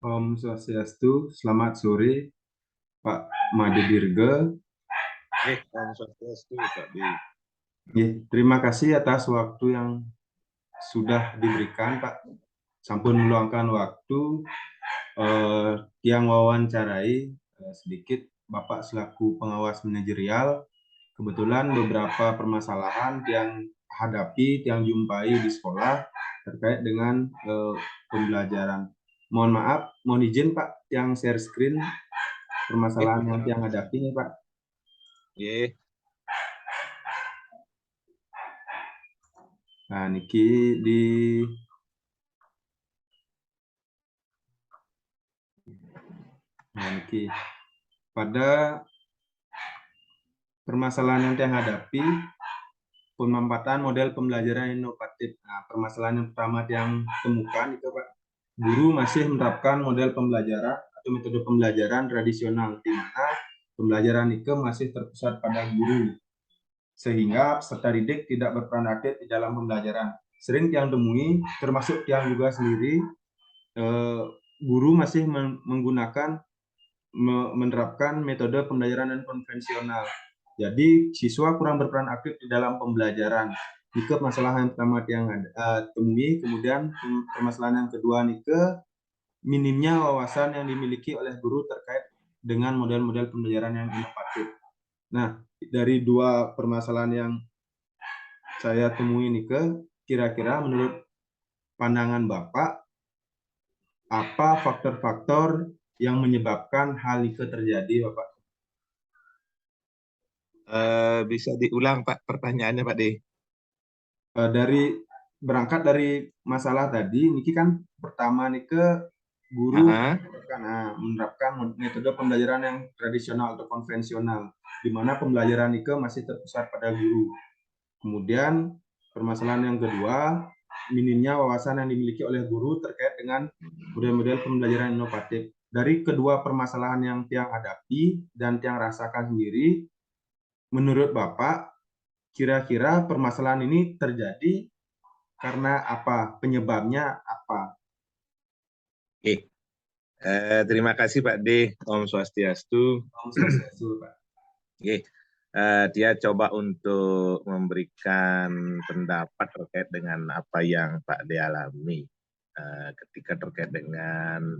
Om Swastiastu, selamat sore Pak Made Dirge. Om Swastiastu, Pak D. Terima kasih atas waktu yang sudah diberikan Pak. Sampun meluangkan waktu yang wawancarai sedikit Bapak selaku pengawas manajerial. Kebetulan beberapa permasalahan yang hadapi, yang jumpai di sekolah terkait dengan pembelajaran. Mohon maaf, mohon izin Pak, yang share screen permasalahan yang tiang hadapi nih Pak. Nah, niki di niki pada permasalahan yang tiang hadapi pemanfaatan model pembelajaran inovatif. Nah, permasalahan yang pertama yang temukan itu Pak, guru masih menerapkan model pembelajaran atau metode pembelajaran tradisional di mana pembelajaran itu masih terpusat pada guru sehingga peserta didik tidak berperan aktif di dalam pembelajaran. Sering yang temui termasuk yang juga sendiri guru masih menggunakan menerapkan metode pembelajaran non konvensional. Jadi siswa kurang berperan aktif di dalam pembelajaran. Itu masalah yang pertama yang temui. Kemudian permasalahan yang kedua minimnya wawasan yang dimiliki oleh guru terkait dengan model-model pembelajaran yang inovatif. Nah, dari dua permasalahan yang saya temui kira-kira menurut pandangan Bapak, apa faktor-faktor yang menyebabkan hal itu terjadi, Bapak? Bisa diulang Pak pertanyaannya Pak D. Berangkat dari masalah tadi, niki kan pertama guru menerapkan metode pembelajaran yang tradisional atau konvensional, di mana pembelajaran masih terpusat pada guru. Kemudian permasalahan yang kedua, minimnya wawasan yang dimiliki oleh guru terkait dengan model-model pembelajaran inovatif. Dari kedua permasalahan yang tiang hadapi dan tiang rasakan sendiri, menurut Bapak, kira-kira permasalahan ini terjadi karena apa? Penyebabnya apa? Terima kasih Pak D. Om Swastiastu. Om Swastiastu, Pak. Dia coba untuk memberikan pendapat terkait dengan apa yang Pak D alami ketika terkait dengan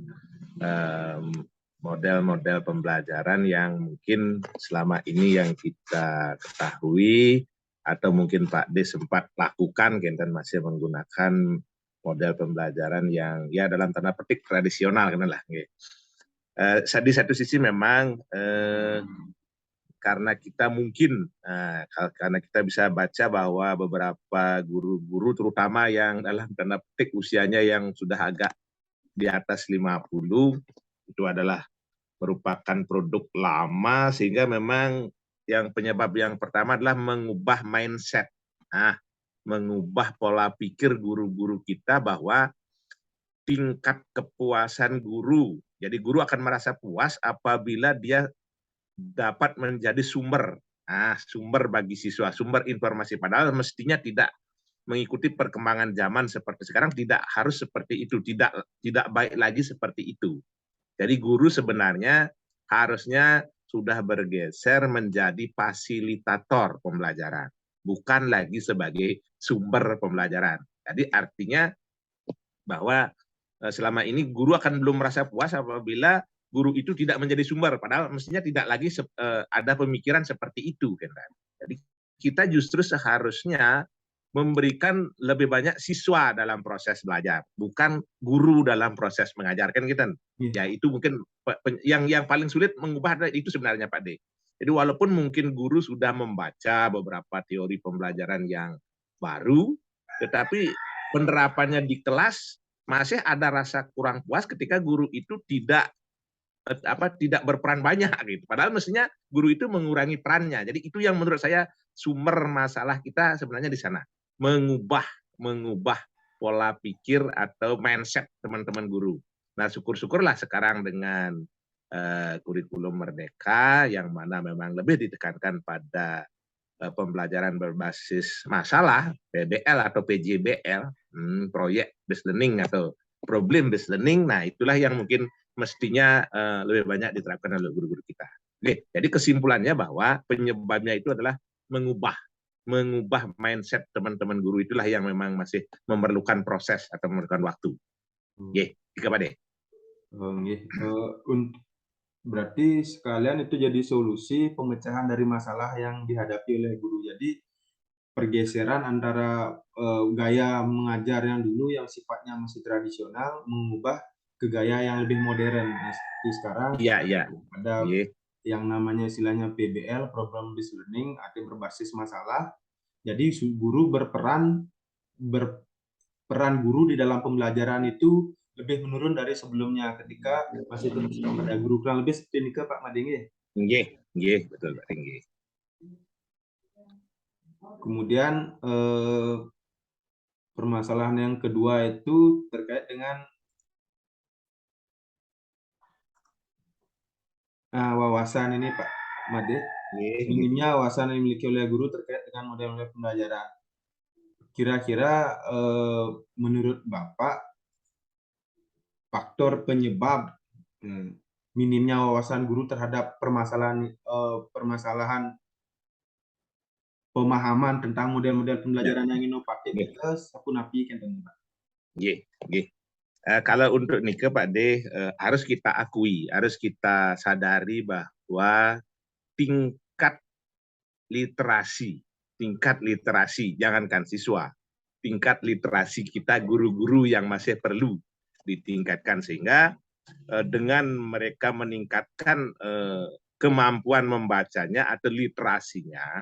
model-model pembelajaran yang mungkin selama ini yang kita ketahui atau mungkin Pak D sempat lakukan dan masih menggunakan model pembelajaran yang ya dalam tanda petik tradisional kan lah. Di satu sisi memang karena kita mungkin karena kita bisa baca bahwa beberapa guru-guru terutama yang dalam tanda petik usianya yang sudah agak di atas 50 itu adalah merupakan produk lama sehingga memang yang penyebab yang pertama adalah mengubah mindset. Mengubah pola pikir guru-guru kita bahwa tingkat kepuasan guru. Jadi guru akan merasa puas apabila dia dapat menjadi sumber bagi siswa, sumber informasi. Padahal mestinya tidak mengikuti perkembangan zaman seperti sekarang, tidak harus seperti itu, tidak baik lagi seperti itu. Jadi guru sebenarnya harusnya sudah bergeser menjadi fasilitator pembelajaran, bukan lagi sebagai sumber pembelajaran. Jadi artinya bahwa selama ini guru akan belum merasa puas apabila guru itu tidak menjadi sumber, padahal mestinya tidak lagi ada pemikiran seperti itu. Jadi kita justru seharusnya memberikan lebih banyak siswa dalam proses belajar, bukan guru dalam proses mengajarkan kita. Ya itu mungkin yang paling sulit mengubah itu sebenarnya Pak D. Jadi walaupun mungkin guru sudah membaca beberapa teori pembelajaran yang baru, tetapi penerapannya di kelas masih ada rasa kurang puas ketika guru itu tidak berperan banyak gitu. Padahal mestinya guru itu mengurangi perannya. Jadi itu yang menurut saya sumber masalah kita sebenarnya di sana. Mengubah pola pikir atau mindset teman-teman guru. Nah, syukur-syukurlah sekarang dengan kurikulum Merdeka yang mana memang lebih ditekankan pada pembelajaran berbasis masalah, PBL atau PJBL, Project Based Learning atau problem based learning. Nah, itulah yang mungkin mestinya lebih banyak diterapkan oleh guru-guru kita. Oke, jadi kesimpulannya bahwa penyebabnya itu adalah mengubah mindset teman-teman guru, itulah yang memang masih memerlukan proses atau memerlukan waktu. Oke, Pak De. Berarti sekalian itu jadi solusi pemecahan dari masalah yang dihadapi oleh guru. Jadi pergeseran antara gaya mengajar yang dulu yang sifatnya masih tradisional mengubah ke gaya yang lebih modern. Nah, seperti sekarang ada yang namanya istilahnya PBL, Problem Based Learning, arti berbasis masalah. Jadi guru berperan guru di dalam pembelajaran itu lebih menurun dari sebelumnya ketika masih terus pada guru, kurang lebih seperti ini ke Pak Mading. Nggih, betul Pak Tinggi. Kemudian permasalahan yang kedua itu terkait dengan wawasan ini Pak Made. Minimnya wawasan yang dimiliki oleh guru terkait dengan model-model pembelajaran. Kira-kira menurut Bapak faktor penyebab minimnya wawasan guru terhadap permasalahan pemahaman tentang model-model pembelajaran yang inovatif itu sapunapi kan Pak? Kalau untuk Nike Pak De, harus kita akui, harus kita sadari bahwa tingkat literasi, jangankan siswa, tingkat literasi kita guru-guru yang masih perlu ditingkatkan, sehingga dengan mereka meningkatkan kemampuan membacanya atau literasinya,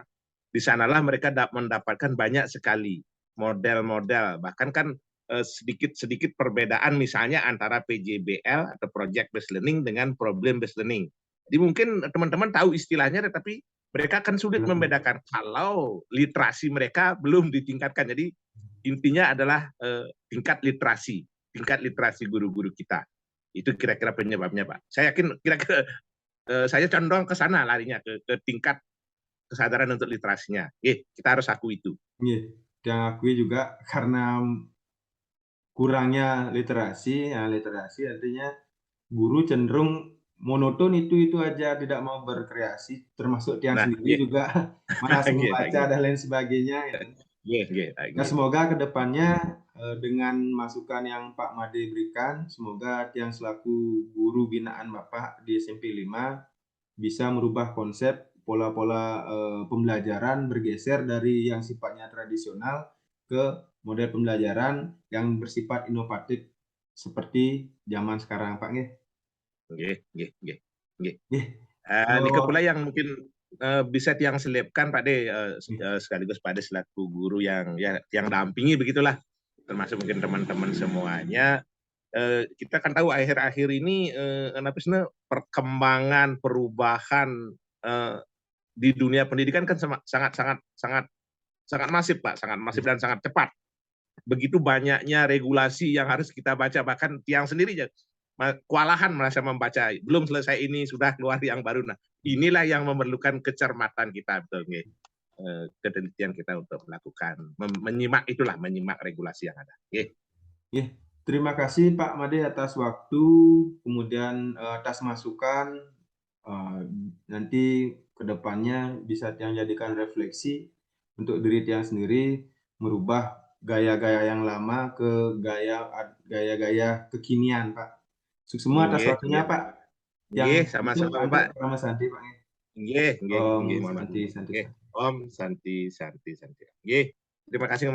di sanalah mereka mendapatkan banyak sekali model-model, bahkan kan sedikit perbedaan misalnya antara PJBL atau Project Based Learning dengan Problem Based Learning. Jadi mungkin teman-teman tahu istilahnya, tetapi mereka akan sulit membedakan kalau literasi mereka belum ditingkatkan. Jadi intinya adalah tingkat literasi guru-guru kita. Itu kira-kira penyebabnya, Pak. Saya yakin kira-kira saya condong ke sana larinya, ke tingkat kesadaran untuk literasinya. Kita harus akui itu. Yang akui juga karena kurangnya literasi. Literasi artinya guru cenderung monoton itu aja, tidak mau berkreasi, termasuk Tiang sendiri juga malas membaca dan lain sebagainya. Nah, semoga kedepannya dengan masukan yang Pak Made berikan, semoga Tiang selaku guru binaan Bapak di SMP 5 bisa merubah konsep pola-pola pembelajaran, bergeser dari yang sifatnya tradisional ke model pembelajaran yang bersifat inovatif seperti zaman sekarang, Pak. Ini pula yang mungkin bisa Tiang selipkan Pak De, sekaligus Pak De selaku guru yang dampingi begitulah, termasuk mungkin teman-teman semuanya. Kita kan tahu akhir-akhir ini perkembangan perubahan di dunia pendidikan kan sangat masif Pak, sangat masif dan sangat cepat. Begitu banyaknya regulasi yang harus kita baca, bahkan Tiang sendiri kewalahan merasa membaca, belum selesai ini sudah keluar yang baru. Nah, inilah yang memerlukan kecermatan kita, betul nih, ketelitian kita untuk melakukan menyimak regulasi yang ada. Terima kasih Pak Made atas waktu, kemudian atas masukan. Nanti kedepannya bisa Tiang jadikan refleksi untuk diri Tiang sendiri, merubah gaya-gaya yang lama ke gaya-gaya kekinian, Pak. Semua atas waktunya, Pak. Sama-sama Pak. Sama Santi, Pak. Om Santi. Terima kasih.